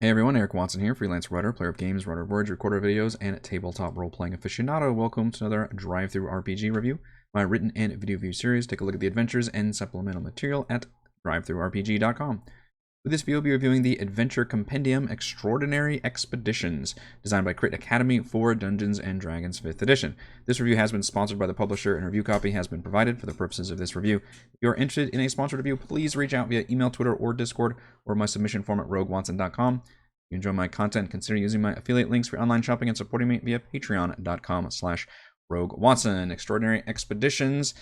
Hey everyone, Eric Watson here, freelance writer, player of games, writer of words, recorder of videos, and tabletop role-playing aficionado. Welcome to another DriveThruRPG review, my written and video review series. Take a look at the adventures and supplemental material at DriveThruRPG.com. With this video, we'll be reviewing the Adventure Compendium Extraordinary Expeditions, designed by Crit Academy for Dungeons & Dragons 5th Edition. This review has been sponsored by the publisher, and a review copy has been provided for the purposes of this review. If you are interested in a sponsored review, please reach out via email, Twitter, or Discord, or my submission form at roguewatson.com. If you enjoy my content, consider using my affiliate links for online shopping and supporting me via patreon.com/roguewatson. Extraordinary Expeditions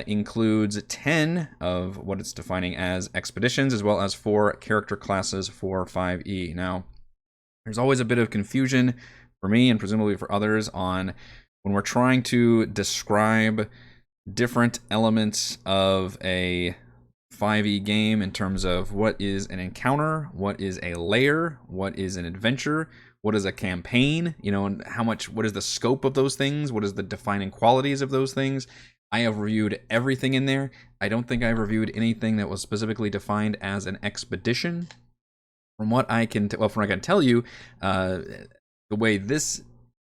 includes 10 of what it's defining as expeditions, as well as 4 character classes for 5e. Now, there's always a bit of confusion for me and presumably for others on when we're trying to describe different elements of a 5e game in terms of what is an encounter, what is a layer, what is an adventure, what is a campaign, and what is the scope of those things, what is the defining qualities of those things. I have reviewed everything in there. I don't think I've reviewed anything that was specifically defined as an expedition. From what I can tell you, the way this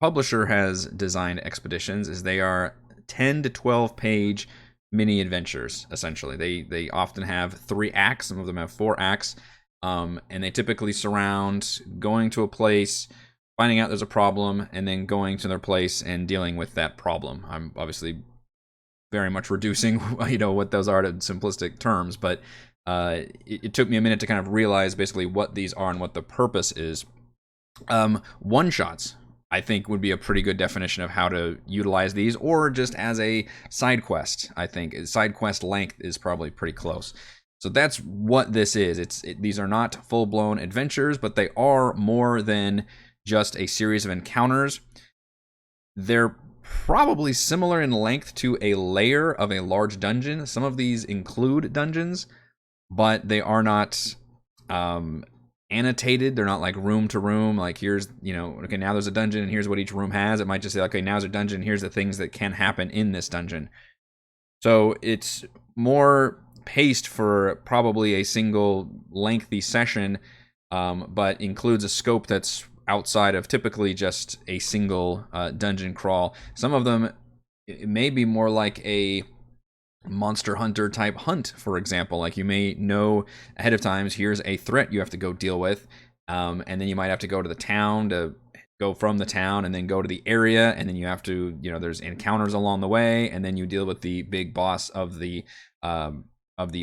publisher has designed expeditions is they are 10 to 12 page mini adventures, essentially. They often have 3 acts, some of them have 4 acts, and they typically surround going to a place, finding out there's a problem, and then going to their place and dealing with that problem. I'm obviously very much reducing what those are to simplistic terms, but it took me a minute to kind of realize basically what these are and what the purpose is. One shots, I think, would be a pretty good definition of how to utilize these, or just as a side quest. I think side quest length is probably pretty close. So that's what this is. These are not full-blown adventures, but they are more than just a series of encounters. They're probably similar in length to a layer of a large dungeon. Some of these include dungeons, but they are not annotated. They're not like room to room, like here's, okay, now there's a dungeon and here's what each room has. It might just say, okay, now's a dungeon, here's the things that can happen in this dungeon. So it's more paced for probably a single lengthy session, but includes a scope that's outside of typically just a single dungeon crawl. Some of them, it may be more like a Monster Hunter type hunt, for example. Like you may know ahead of time, here's a threat you have to go deal with, and then you might have to go to the town to go from the town and then go to the area, and then you have to, there's encounters along the way, and then you deal with the big boss of the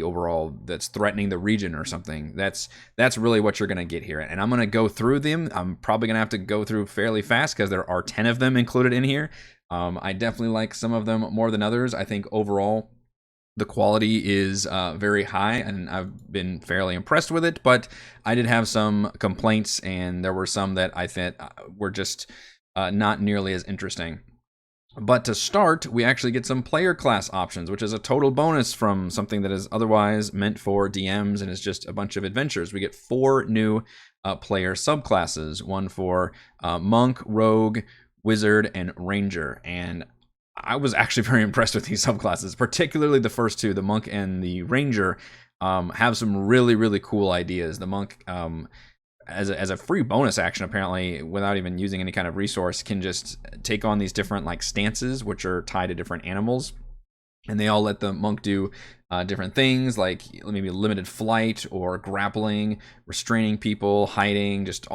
overall that's threatening the region or something. That's really what you're going to get here, and I'm going to go through them. I'm probably going to have to go through fairly fast because there are 10 of them included in here. I definitely like some of them more than others. I think overall the quality is very high, and I've been fairly impressed with it, but I did have some complaints, and there were some that I thought were just not nearly as interesting. But to start, we actually get some player class options, which is a total bonus from something that is otherwise meant for DMs and is just a bunch of adventures. We get 4 new player subclasses, one for Monk, Rogue, Wizard, and Ranger. And I was actually very impressed with these subclasses, particularly the first 2, the Monk and the Ranger, have some really, really cool ideas. The Monk, as a free bonus action, apparently, without even using any kind of resource, can just take on these different like stances, which are tied to different animals. And they all let the Monk do different things, like maybe limited flight or grappling, restraining people, hiding, just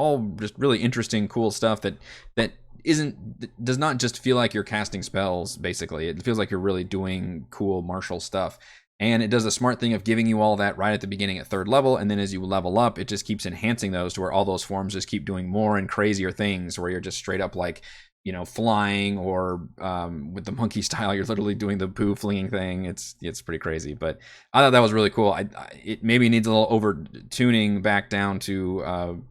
really interesting, cool stuff that does not just feel like you're casting spells. Basically, it feels like you're really doing cool martial stuff. And it does a smart thing of giving you all that right at the beginning at 3rd level, and then as you level up, it just keeps enhancing those to where all those forms just keep doing more and crazier things, where you're just straight up like, flying, or with the monkey style, you're literally doing the poo flinging thing. It's pretty crazy, but I thought that was really cool. It maybe needs a little over tuning back down to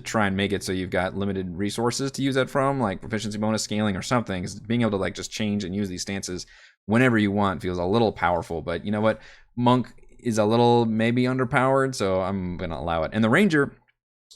try and make it so you've got limited resources to use that from, like proficiency bonus scaling or something. Being able to like just change and use these stances whenever you want feels a little powerful. But you know what? Monk is a little maybe underpowered, so I'm going to allow it. And the Ranger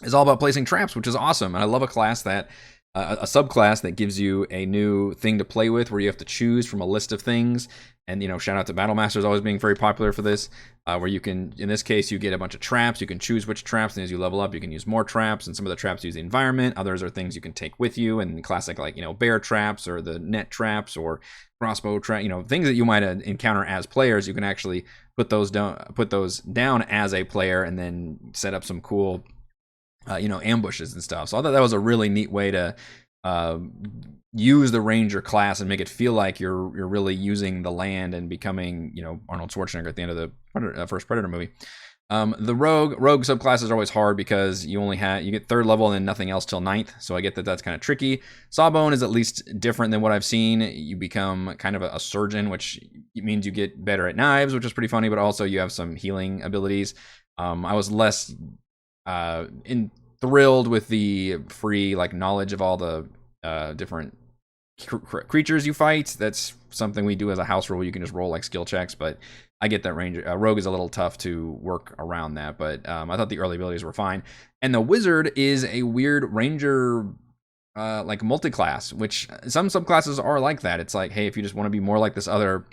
is all about placing traps, which is awesome. And I love a class that a subclass that gives you a new thing to play with, where you have to choose from a list of things. And shout out to Battle Masters always being very popular for this, where you can, in this case, you get a bunch of traps. You can choose which traps, and as you level up, you can use more traps. And some of the traps use the environment. Others are things you can take with you, and classic like bear traps or the net traps or crossbow trap. Things that you might encounter as players. You can actually put those down as a player, and then set up some cool ambushes and stuff. So I thought that was a really neat way to use the Ranger class and make it feel like you're really using the land and becoming, Arnold Schwarzenegger at the end of the first Predator movie. The rogue subclasses are always hard because you get 3rd level and then nothing else till 9th. So I get that that's kind of tricky. Sawbone is at least different than what I've seen. You become kind of a surgeon, which means you get better at knives, which is pretty funny, but also you have some healing abilities. I was less thrilled with the free knowledge of all the different creatures you fight. That's something we do as a house rule. You can just roll skill checks, but I get that rogue is a little tough to work around that. But I thought the early abilities were fine. And the wizard is a weird ranger multi-class, which some subclasses are like that. It's like, hey, if you just want to be more like this other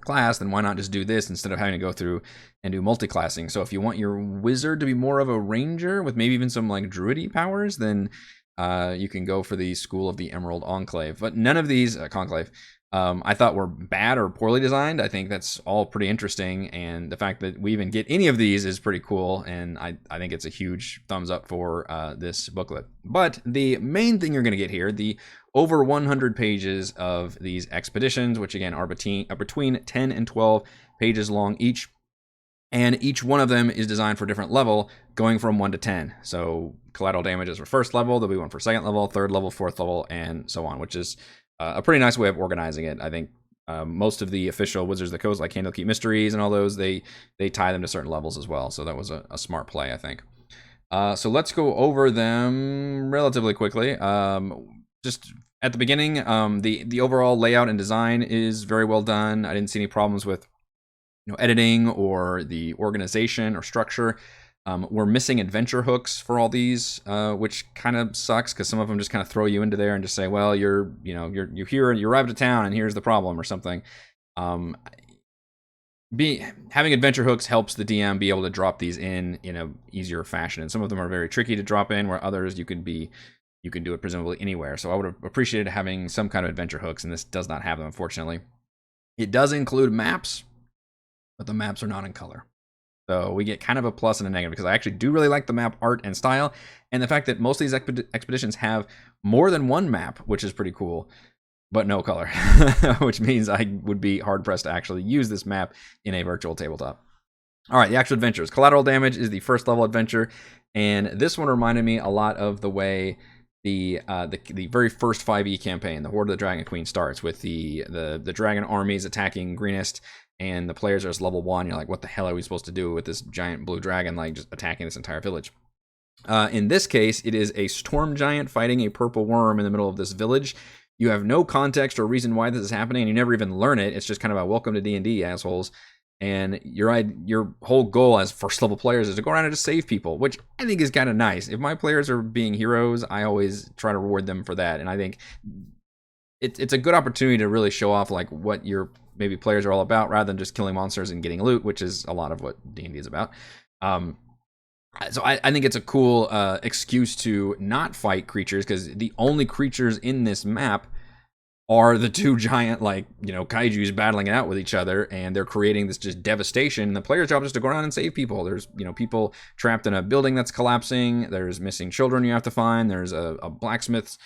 class, then why not just do this instead of having to go through and do multi-classing? So if you want your wizard to be more of a ranger with maybe even some druidy powers, then you can go for the School of the Emerald Enclave. But none of these conclave I thought were bad or poorly designed. I think that's all pretty interesting, and the fact that we even get any of these is pretty cool, and I think it's a huge thumbs up for this booklet. But the main thing you're going to get here, the over 100 pages of these expeditions, which again are between 10 and 12 pages long each, and each one of them is designed for a different level, going from 1 to 10. So Collateral Damage is for 1st level, there'll be one for 2nd level, 3rd level, 4th level, and so on, which is a pretty nice way of organizing it. I think most of the official Wizards of the Coast, like Candlekeep Mysteries and all those, they tie them to certain levels as well. So that was a smart play, I think. So let's go over them relatively quickly. Just at the beginning, the overall layout and design is very well done. I didn't see any problems with editing or the organization or structure. We're missing adventure hooks for all these, which kind of sucks because some of them just kind of throw you into there and just say, well, you're here and you arrived at town and here's the problem or something. Having adventure hooks helps the DM be able to drop these in a easier fashion, and some of them are very tricky to drop in, where others you can do it presumably anywhere. So I would have appreciated having some kind of adventure hooks, and this does not have them, unfortunately. It does include maps, but the maps are not in color. So we get kind of a plus and a negative, because I actually do really like the map art and style, and the fact that most of these expeditions have more than one map, which is pretty cool, but no color, which means I would be hard-pressed to actually use this map in a virtual tabletop. All right, the actual adventures. Collateral Damage is the 1st level adventure, and this one reminded me a lot of the way the very first 5e campaign, the Horde of the Dragon Queen, starts with the dragon armies attacking Greenest, and the players are just level 1. You're like, what the hell are we supposed to do with this giant blue dragon just attacking this entire village? In this case, it is a storm giant fighting a purple worm in the middle of this village. You have no context or reason why this is happening, and you never even learn it. It's just kind of a welcome to D&D, assholes. And your whole goal as 1st level players is to go around and just save people, which I think is kind of nice. If my players are being heroes, I always try to reward them for that. And I think it's a good opportunity to really show off what your maybe players are all about, rather than just killing monsters and getting loot, which is a lot of what D&D is about. So I think it's a cool excuse to not fight creatures, because the only creatures in this map are the two giant kaijus battling it out with each other, and they're creating this just devastation. And the player's job is to go around and save people. There's people trapped in a building that's collapsing. There's missing children you have to find. There's a blacksmith's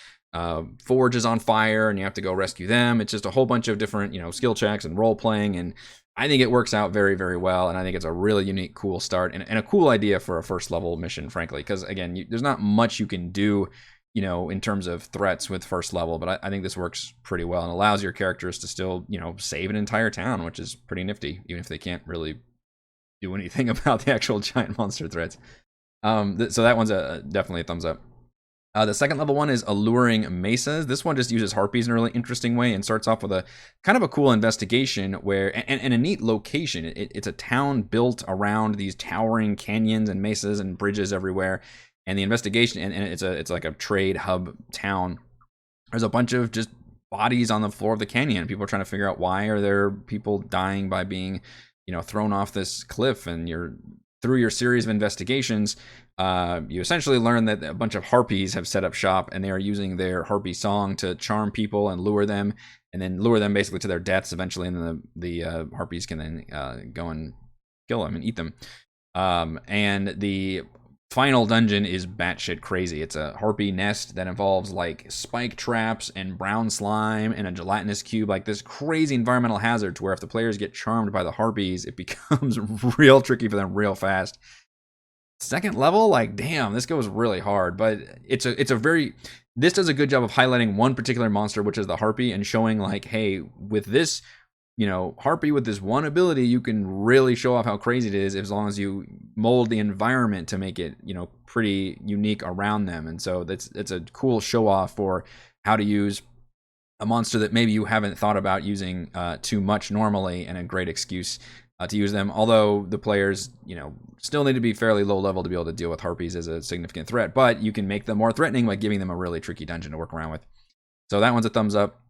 forge is on fire, and you have to go rescue them. It's just a whole bunch of different skill checks and role playing, and I think it works out very, very well. And I think it's a really unique, cool start, and a cool idea for a 1st level mission, frankly, because again, there's not much you can do in terms of threats with 1st level, but I think this works pretty well and allows your characters to still save an entire town, which is pretty nifty, even if they can't really do anything about the actual giant monster threats. So that one's definitely a thumbs up. The 2nd level one is Alluring Mesas. This one just uses harpies in a really interesting way and starts off with a kind of a cool investigation where, and a neat location. It's a town built around these towering canyons and mesas and bridges everywhere. And the investigation, and it's like a trade hub town. there's a bunch of just bodies on the floor of the canyon. People are trying to figure out why are there people dying by being, thrown off this cliff. And through your series of investigations, you essentially learn that a bunch of harpies have set up shop, and they are using their harpy song to charm people and lure them, and then lure them basically to their deaths eventually. And then the harpies can then go and kill them and eat them. And the final dungeon is batshit crazy. It's a harpy nest that involves like spike traps and brown slime and a gelatinous cube, like this crazy environmental hazard to where if the players get charmed by the harpies, it becomes real tricky for them real fast. Second level, like damn, this goes really hard, but this does a good job of highlighting one particular monster, which is the harpy, and showing like, hey, with this harpy with this one ability, you can really show off how crazy it is as long as you mold the environment to make it, pretty unique around them. And so it's a cool show off for how to use a monster that maybe you haven't thought about using too much normally, and a great excuse to use them. Although the players, still need to be fairly low level to be able to deal with harpies as a significant threat, but you can make them more threatening by giving them a really tricky dungeon to work around with. So that one's a thumbs up.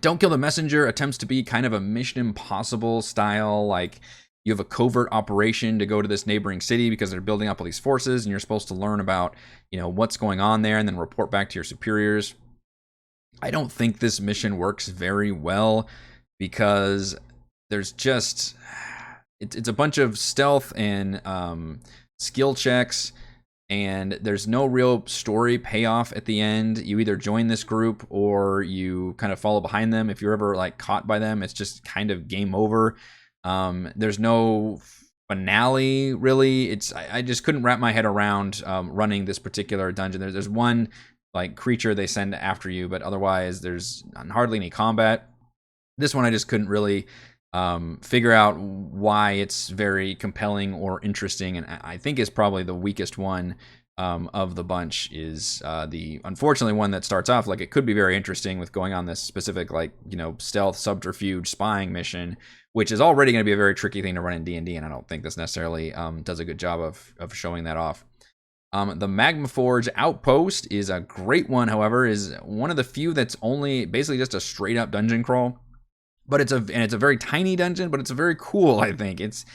Don't Kill the Messenger attempts to be kind of a Mission Impossible style, like you have a covert operation to go to this neighboring city because they're building up all these forces, and you're supposed to learn about, what's going on there and then report back to your superiors. I don't think this mission works very well because there's just, it's a bunch of stealth and skill checks, and there's no real story payoff at the end. You either join this group or you kind of follow behind them. If you're ever like caught by them, it's just kind of game over. There's no finale really. I just couldn't wrap my head around running this particular dungeon. There's one like creature they send after you, but otherwise there's hardly any combat. This one I just couldn't really figure out why it's very compelling or interesting, and I think is probably the weakest one of the bunch. Is the unfortunately one that starts off like it could be very interesting with going on this specific like stealth subterfuge spying mission, which is already going to be a very tricky thing to run in D&D, and I don't think this necessarily does a good job of showing that off. The Magmaforge Outpost is a great one, however, is one of the few that's only basically just a straight up dungeon crawl. But it's a very tiny dungeon, but it's very cool. I think it's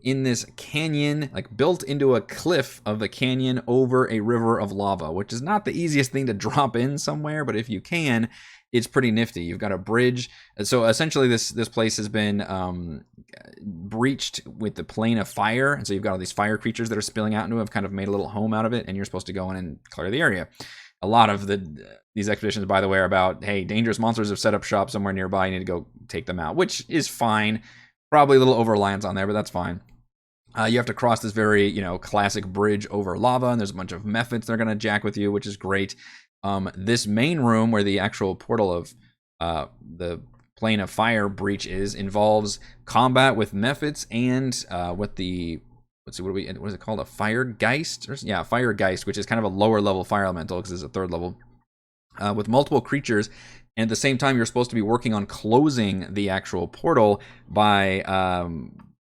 in this canyon, like built into a cliff of a canyon over a river of lava, which is not the easiest thing to drop in somewhere, but if you can, it's pretty nifty. You've got a bridge. So essentially this place has been breached with the plane of fire, and so you've got all these fire creatures that are spilling out into it, have kind of made a little home out of it, and you're supposed to go in and clear the area. A lot of these expeditions, by the way, are about, hey, dangerous monsters have set up shop somewhere nearby, you need to go take them out, which is fine. Probably a little over-reliance on there, but that's fine. You have to cross this very, classic bridge over lava, and there's a bunch of methods that are going to jack with you, which is great. This main room where the actual portal of the plane of fire breach involves combat with methods and with the... Let's see, what is it called? A Firegeist? Yeah, Firegeist, which is kind of a lower level fire elemental because it's a third level. With multiple creatures, and at the same time, you're supposed to be working on closing the actual portal by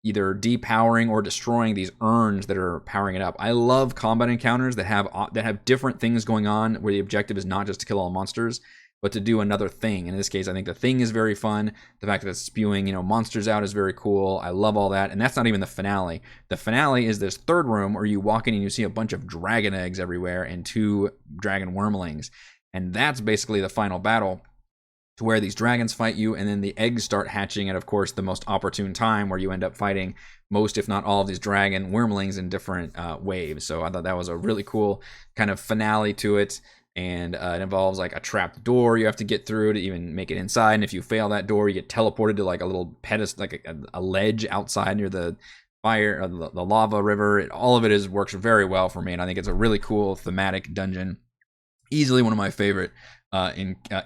either depowering or destroying these urns that are powering it up. I love combat encounters that have different things going on, where the objective is not just to kill all monsters, but to do another thing. In this case, I think the thing is very fun. The fact that it's spewing, monsters out is very cool. I love all that. And that's not even the finale. The finale is this third room where you walk in and you see a bunch of dragon eggs everywhere and 2 dragon wormlings. And that's basically the final battle, to where these dragons fight you, and then the eggs start hatching at, of course, the most opportune time, where you end up fighting most, if not all, of these dragon wormlings in different waves. So I thought that was a really cool kind of finale to it. And it involves like a trapped door you have to get through to even make it inside. And if you fail that door, you get teleported to like a little pedestal, like a ledge outside near the fire, the lava river. All of it works very well for me, and I think it's a really cool thematic dungeon. Easily one of my favorite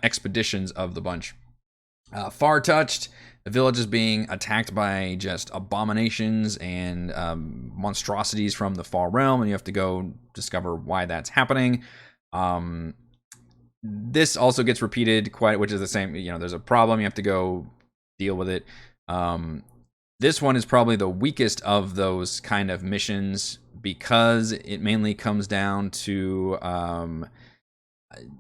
expeditions of the bunch. Far Touched, the village is being attacked by just abominations and monstrosities from the far realm, and you have to go discover why that's happening. This also gets repeated quite, which is the same, there's a problem, you have to go deal with it. This one is probably the weakest of those kind of missions, because it mainly comes down to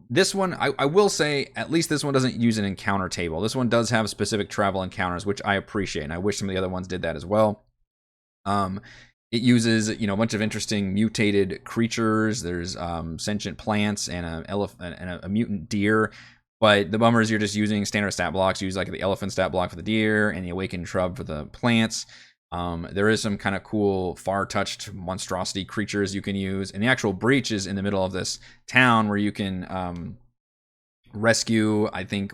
This one, I will say, at least this one doesn't use an encounter table. This one does have specific travel encounters, which I appreciate, and I wish some of the other ones did that as well. It uses, a bunch of interesting mutated creatures. There's sentient plants and a mutant deer. But the bummer is you're just using standard stat blocks. You use like the elephant stat block for the deer and the awakened shrub for the plants. There is some kind of cool far-touched monstrosity creatures you can use. And the actual breach is in the middle of this town where you can rescue, I think,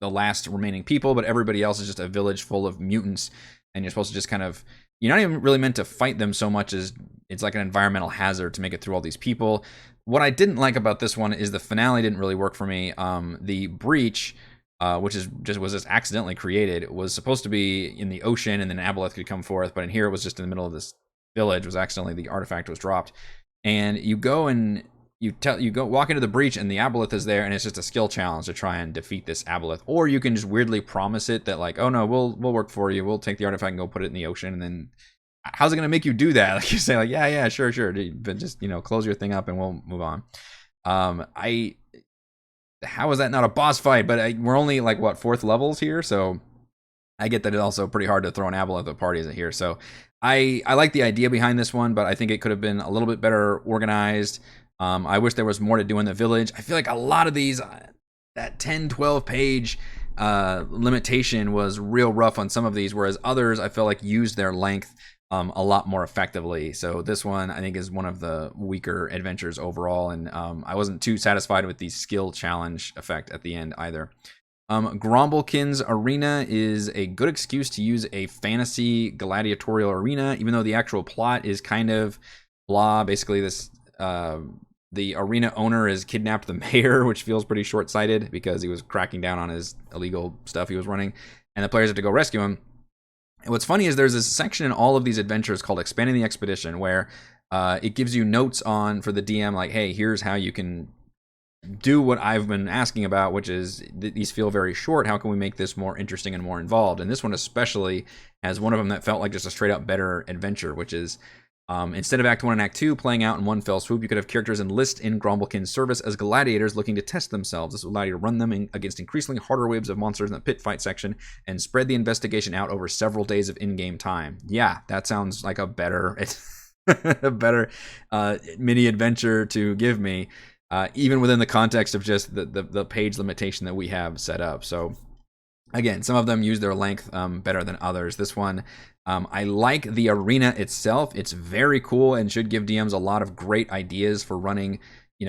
the last remaining people, but everybody else is just a village full of mutants. And you're supposed to just kind of, you're not even really meant to fight them so much as it's like an environmental hazard to make it through all these people. What I didn't like about this one is the finale didn't really work for me. The breach, which was just accidentally created, was supposed to be in the ocean and then Aboleth could come forth, but in here it was just in the middle of this village. It was accidentally, the artifact was dropped. And you go and you go walk into the breach and the Aboleth is there, and it's just a skill challenge to try and defeat this Aboleth. Or you can just weirdly promise it that, like, oh no, we'll work for you. We'll take the artifact and go put it in the ocean, and then how's it gonna make you do that? Like, you say, like, yeah, sure, but just close your thing up and we'll move on. How is that not a boss fight? But we're only like what, 4th levels here, so I get that it's also pretty hard to throw an Aboleth at parties here. So I like the idea behind this one, but I think it could have been a little bit better organized. I wish there was more to do in the village. I feel like a lot of these, that 10-12 page limitation was real rough on some of these, whereas others I feel like used their length a lot more effectively. So this one I think is one of the weaker adventures overall, and I wasn't too satisfied with the skill challenge effect at the end either. Grombelkins Arena is a good excuse to use a fantasy gladiatorial arena, even though the actual plot is kind of blah. Basically, this the arena owner has kidnapped the mayor, which feels pretty short-sighted because he was cracking down on his illegal stuff he was running, and the players have to go rescue him. And what's funny is there's this section in all of these adventures called Expanding the Expedition where it gives you notes for the DM, like, hey, here's how you can do what I've been asking about, which is these feel very short. How can we make this more interesting and more involved? And this one especially has one of them that felt like just a straight up better adventure, which is instead of Act 1 and Act 2 playing out in one fell swoop, you could have characters enlist in Grombelkin's service as gladiators looking to test themselves. This will allow you to run them against increasingly harder waves of monsters in the pit fight section and spread the investigation out over several days of in-game time. Yeah, that sounds like a better mini adventure to give me, even within the context of just the page limitation that we have set up. So again, some of them use their length better than others. This one, I like the arena itself. It's very cool and should give DMs a lot of great ideas for running,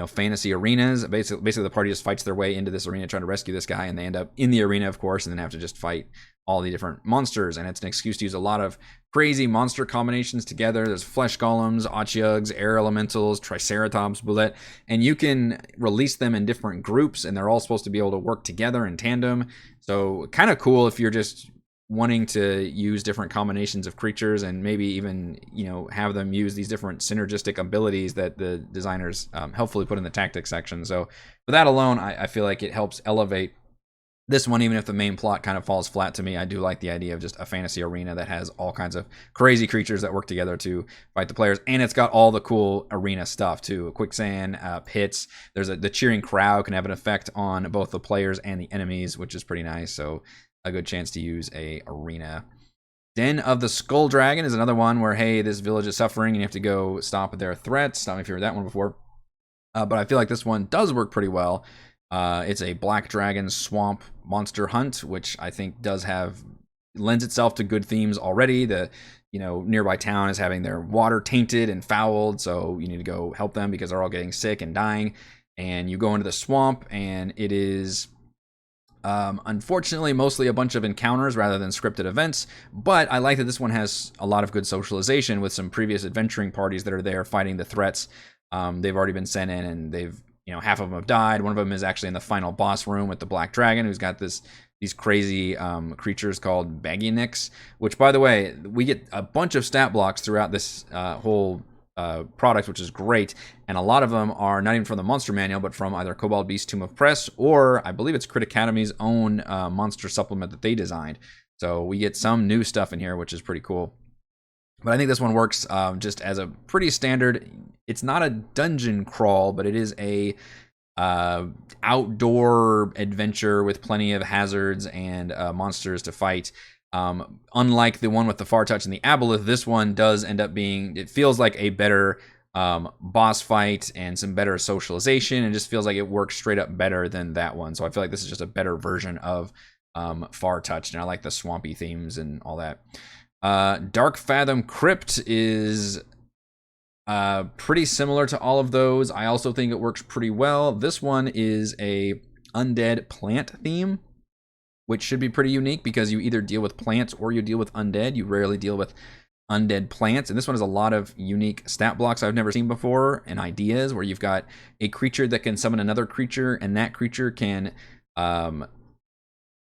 fantasy arenas. Basically, the party just fights their way into this arena trying to rescue this guy, and they end up in the arena, of course, and then have to just fight all the different monsters. And it's an excuse to use a lot of crazy monster combinations together. There's flesh golems, otyugs, air elementals, triceratops, bullet, and you can release them in different groups, and they're all supposed to be able to work together in tandem. So kind of cool if you're just wanting to use different combinations of creatures and maybe even have them use these different synergistic abilities that the designers helpfully put in the tactics section. So for that alone, I feel like it helps elevate this one, even if the main plot kind of falls flat to me. I do like the idea of just a fantasy arena that has all kinds of crazy creatures that work together to fight the players, and it's got all the cool arena stuff too. Quicksand, pits. The cheering crowd can have an effect on both the players and the enemies, which is pretty nice. So a good chance to use a arena. Den of the Skull Dragon is another one where, hey, this village is suffering and you have to go stop their threats. Stop me if you heard that one before. But I feel like this one does work pretty well. It's a black dragon swamp monster hunt, which I think lends itself to good themes already. The nearby town is having their water tainted and fouled, so you need to go help them because they're all getting sick and dying. And you go into the swamp, and it is unfortunately mostly a bunch of encounters rather than scripted events, but I like that this one has a lot of good socialization with some previous adventuring parties that are there fighting the threats. They've already been sent in, and they've half of them have died. One of them is actually in the final boss room with the black dragon, who's got these crazy creatures called Baggynicks, which, by the way, we get a bunch of stat blocks throughout this whole product, which is great, and a lot of them are not even from the monster manual, but from either Cobalt Beast Tomb of Press, or I believe it's Crit Academy's own monster supplement that they designed. So we get some new stuff in here, which is pretty cool. But I think this one works just as a pretty standard. It's not a dungeon crawl, but it is a outdoor adventure with plenty of hazards and monsters to fight. Unlike the one with the Far Touch and the Aboleth, this one does end up being, it feels like a better boss fight and some better socialization, and just feels like it works straight up better than that one. So I feel like this is just a better version of Far Touched, and I like the swampy themes and all that. Dark Fathom Crypt is pretty similar to all of those. I also think it works pretty well. This one is a Undead Plant theme, which should be pretty unique because you either deal with plants or you deal with undead. You rarely deal with undead plants, and this one has a lot of unique stat blocks I've never seen before, and ideas where you've got a creature that can summon another creature, and that creature can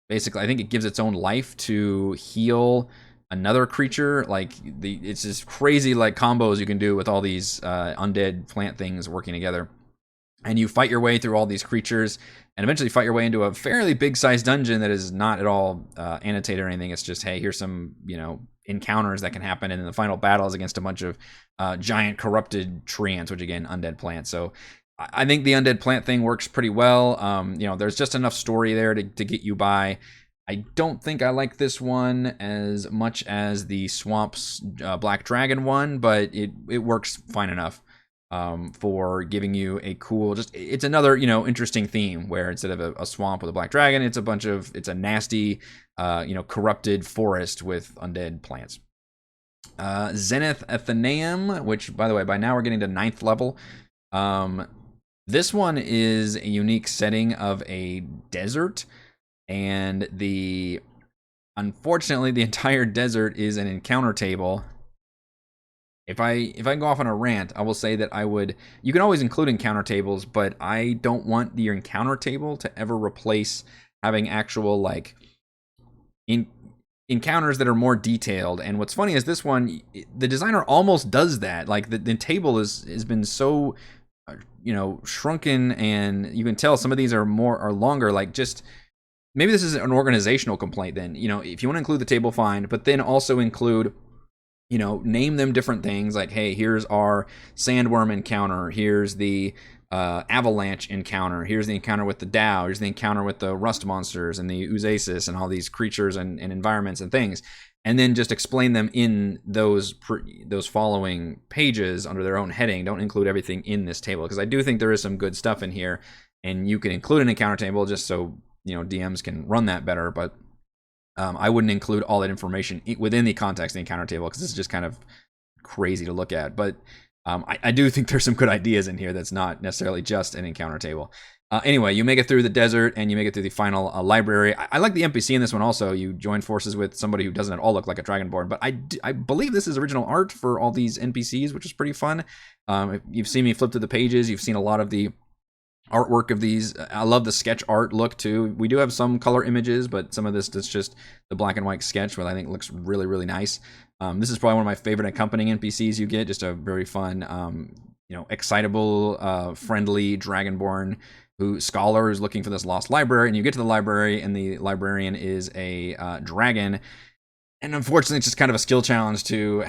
basically, I think it gives its own life to heal another creature. Like it's just crazy like combos you can do with all these undead plant things working together. And you fight your way through all these creatures and eventually fight your way into a fairly big sized dungeon that is not at all annotated or anything. It's just, hey, here's some, encounters that can happen. And then the final battle is against a bunch of giant corrupted treants, which again, undead plants. So I think the undead plant thing works pretty well. There's just enough story there to get you by. I don't think I like this one as much as the Swamps Black Dragon one, but it works fine enough for giving you a cool, it's another, interesting theme where instead of a swamp with a black dragon, it's a nasty, corrupted forest with undead plants. Zenith Athenaeum, which by the way, by now we're getting to 9th level. This one is a unique setting of a desert, and unfortunately the entire desert is an encounter table. If I can go off on a rant, I will say that you can always include encounter tables, but I don't want your encounter table to ever replace having actual encounters that are more detailed. And what's funny is this one, the designer almost does that. Like the table has been so shrunken, and you can tell some of these are longer. Like just maybe this is an organizational complaint. Then if you want to include the table, fine, but then also include, name them different things, like, hey, here's our sandworm encounter, here's the avalanche encounter, here's the encounter with the Dow, here's the encounter with the rust monsters and the Uzasis and all these creatures and environments and things, and then just explain them in those following pages under their own heading. Don't include everything in this table, because I do think there is some good stuff in here, and you can include an encounter table just so DMs can run that better, but I wouldn't include all that information within the context of the encounter table, because it's just kind of crazy to look at. But I do think there's some good ideas in here that's not necessarily just an encounter table. Anyway, you make it through the desert, and you make it through the final library. I like the NPC in this one also. You join forces with somebody who doesn't at all look like a Dragonborn, but I believe this is original art for all these NPCs, which is pretty fun. If you've seen me flip through the pages, you've seen a lot of the artwork of these. I love the sketch art look too. We do have some color images, but some of this is just the black and white sketch, which I think looks really, really nice. This is probably one of my favorite accompanying NPCs you get. Just a very fun, excitable, friendly Dragonborn scholar who's looking for this lost library, and you get to the library, and the librarian is a dragon. And unfortunately, it's just kind of a skill challenge to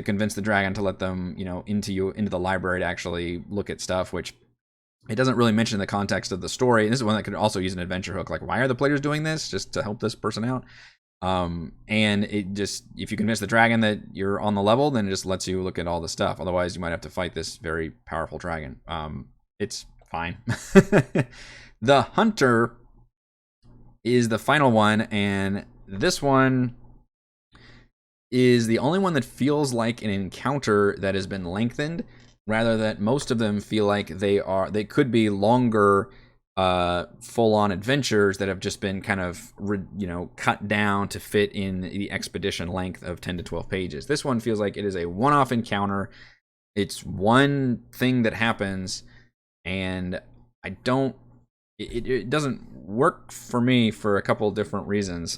convince the dragon to let them, into the library to actually look at stuff, which it doesn't really mention in the context of the story. And this is one that could also use an adventure hook. Like, why are the players doing this? Just to help this person out. And it just, if you convince the dragon that you're on the level, then it just lets you look at all the stuff. Otherwise, you might have to fight this very powerful dragon. It's fine. The Hunter is the final one, and this one is the only one that feels like an encounter that has been lengthened, rather that most of them feel like they could be longer full-on adventures that have just been kind of cut down to fit in the expedition length of 10 to 12 pages. This one feels like it is a one-off encounter. It's one thing that happens, and it doesn't work for me for a couple different reasons.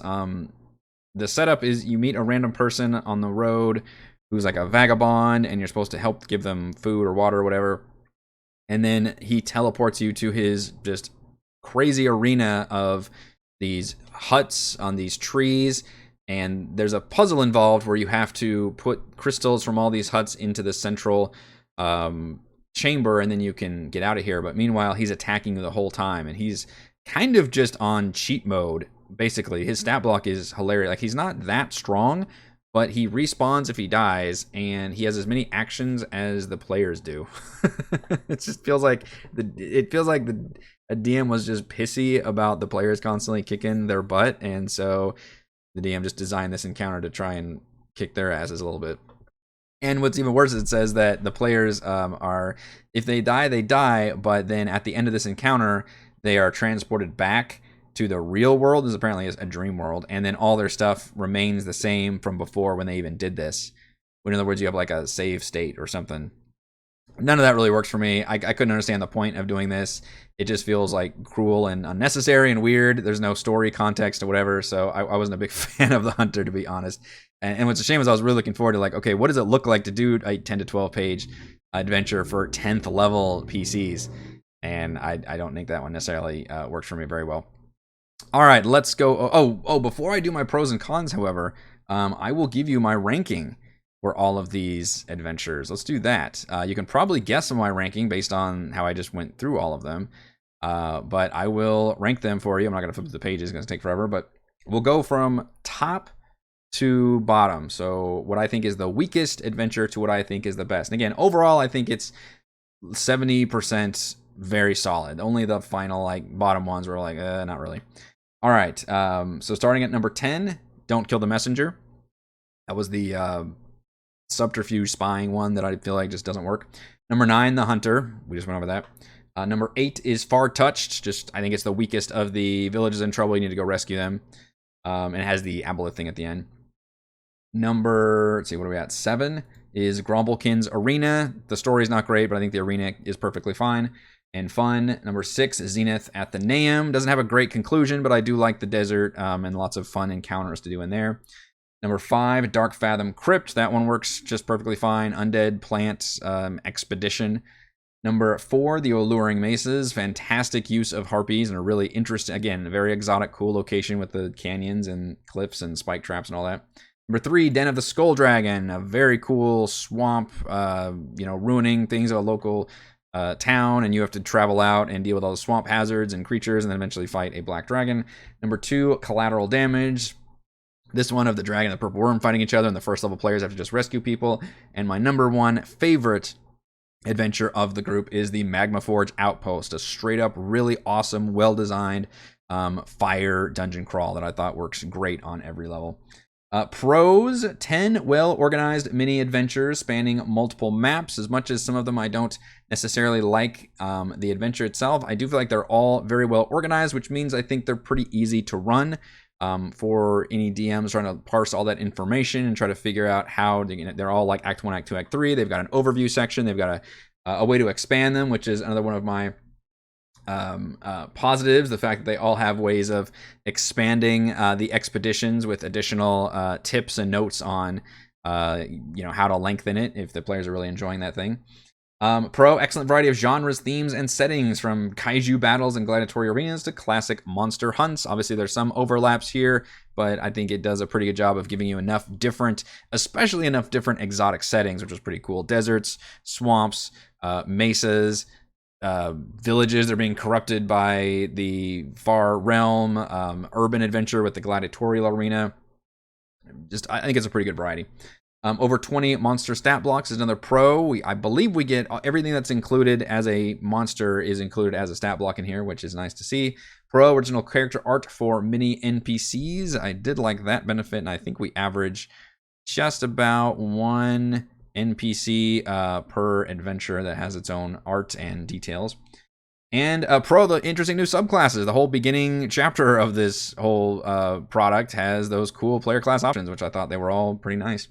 The setup is you meet a random person on the road who's like a vagabond, and you're supposed to help give them food or water or whatever. And then he teleports you to his just crazy arena of these huts on these trees. And there's a puzzle involved where you have to put crystals from all these huts into the central chamber and then you can get out of here. But meanwhile, he's attacking you the whole time, and he's kind of just on cheat mode. Basically, his stat block is hilarious. Like, he's not that strong, but he respawns if he dies, and he has as many actions as the players do. It just feels like a DM was just pissy about the players constantly kicking their butt, and so the DM just designed this encounter to try and kick their asses a little bit. And what's even worse is it says that the players are, if they die, they die, but then at the end of this encounter, they are transported back to the real world. This apparently is a dream world, and then all their stuff remains the same from before when they even did this. In other words, you have like a save state or something. None of that really works for me. I couldn't understand the point of doing this. It just feels like cruel and unnecessary and weird. There's no story context or whatever, so I wasn't a big fan of the Hunter, to be honest. And what's a shame is I was really looking forward to, like, okay, what does it look like to do a 10 to 12 page adventure for 10th level PCs? And I don't think that one necessarily works for me very well. All right, let's go. Oh, before I do my pros and cons, however, I will give you my ranking for all of these adventures. Let's do that. You can probably guess my ranking based on how I just went through all of them. But I will rank them for you. I'm not going to flip through the pages. It's going to take forever. But we'll go from top to bottom. So what I think is the weakest adventure to what I think is the best. And again, overall, I think it's 70% very solid. Only the final, like, bottom ones were like, not really. All right. So starting at number 10, Don't Kill the Messenger. That was the subterfuge spying one that I feel like just doesn't work. Number 9, The Hunter. We just went over that. Number 8 is Far Touched. I think it's the weakest of the villages in trouble. You need to go rescue them. And it has the aboleth thing at the end. Let's see, what are we at? 7 is Grombelkins Arena. The story's not great, but I think the arena is perfectly fine and fun. Number 6 is Zenith Athenaeum. Doesn't have a great conclusion, but I do like the desert and lots of fun encounters to do in there. Number 5, Dark Fathom Crypt. That one works just perfectly fine. Undead Plant Expedition. Number 4, The Alluring Mesas. Fantastic use of harpies and a really interesting, again, a very exotic, cool location with the canyons and cliffs and spike traps and all that. Number 3, Den of the Skull Dragon. A very cool swamp, ruining things of a local town, and you have to travel out and deal with all the swamp hazards and creatures and then eventually fight a black dragon. Number 2, Collateral Damage. This one of the dragon and the purple worm fighting each other, and the first level players have to just rescue people. And my number 1 favorite adventure of the group is the Magmaforge Outpost, a straight up really awesome, well designed fire dungeon crawl that I thought works great on every level. Pros, 10 well-organized mini-adventures spanning multiple maps. As much as some of them I don't necessarily like the adventure itself, I do feel like they're all very well-organized, which means I think they're pretty easy to run for any DMs trying to parse all that information and try to figure out how they're all like Act 1, Act 2, Act 3. They've got an overview section. They've got a way to expand them, which is another one of my positives, the fact that they all have ways of expanding the expeditions with additional tips and notes on how to lengthen it if the players are really enjoying that thing. Pro, excellent variety of genres, themes, and settings, from kaiju battles and gladiatory arenas to classic monster hunts. Obviously, there's some overlaps here, but I think it does a pretty good job of giving you especially enough different exotic settings, which is pretty cool. Deserts, swamps, mesas, villages that are being corrupted by the far realm, urban adventure with the gladiatorial arena. I think it's a pretty good variety. Over 20 monster stat blocks is another pro. I believe we get everything that's included as a monster is included as a stat block in here, which is nice to see. Pro, original character art for mini NPCs. I did like that benefit, and I think we average just about 1 NPC per adventure that has its own art and details. And pro, the interesting new subclasses. The whole beginning chapter of this whole product has those cool player class options, which I thought they were all pretty nice.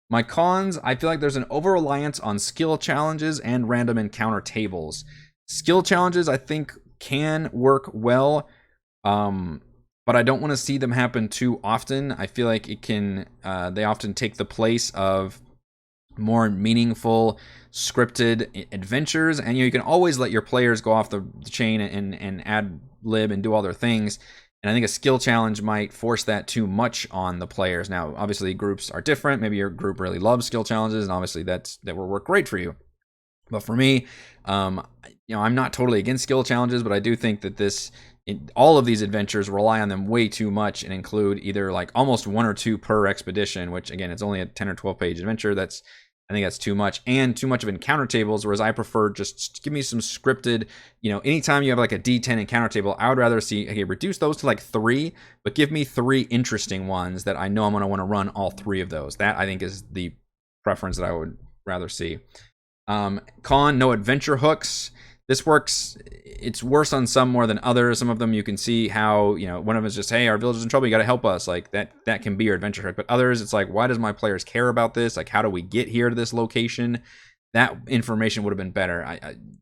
My cons, I feel like there's an over-reliance on skill challenges and random encounter tables. Skill challenges, I think, can work well, but I don't want to see them happen too often. I feel like they often take the place of more meaningful scripted adventures, and you can always let your players go off the chain and ad lib and do all their things. And I think a skill challenge might force that too much on the players. Now, obviously, groups are different. Maybe your group really loves skill challenges, and obviously that will work great for you. But for me, I'm not totally against skill challenges, but I do think that all of these adventures rely on them way too much and include either like almost 1 or 2 per expedition, which again, it's only a 10 or 12 page adventure. I think that's too much, and too much of encounter tables, whereas I prefer just give me some scripted, anytime you have like a D10 encounter table, I would rather see, okay, reduce those to like 3, but give me 3 interesting ones that I know I'm going to want to run all 3 of those. That I think is the preference that I would rather see. Con, no adventure hooks. This works. It's worse on some more than others. Some of them you can see how, one of them is just, hey, our village is in trouble, you got to help us. Like that can be your adventure hook. But others, it's like, why does my players care about this? Like, how do we get here to this location? That information would have been better.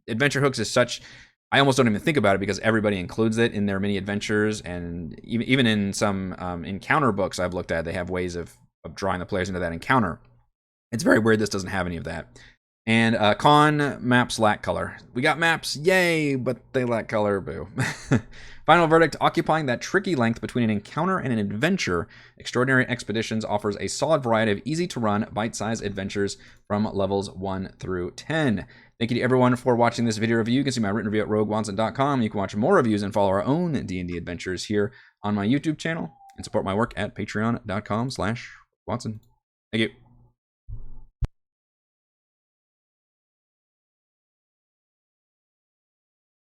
Adventure hooks is such, I almost don't even think about it because everybody includes it in their mini adventures. And even in some encounter books I've looked at, they have ways of drawing the players into that encounter. It's very weird this doesn't have any of that. And con, maps lack color. We got maps, yay, but they lack color, boo. Final verdict, occupying that tricky length between an encounter and an adventure, Extraordinary Expeditions offers a solid variety of easy-to-run, bite-sized adventures from levels 1 through 10. Thank you to everyone for watching this video review. You can see my written review at roguewatson.com. You can watch more reviews and follow our own D&D adventures here on my YouTube channel, and support my work at patreon.com/Watson. Thank you.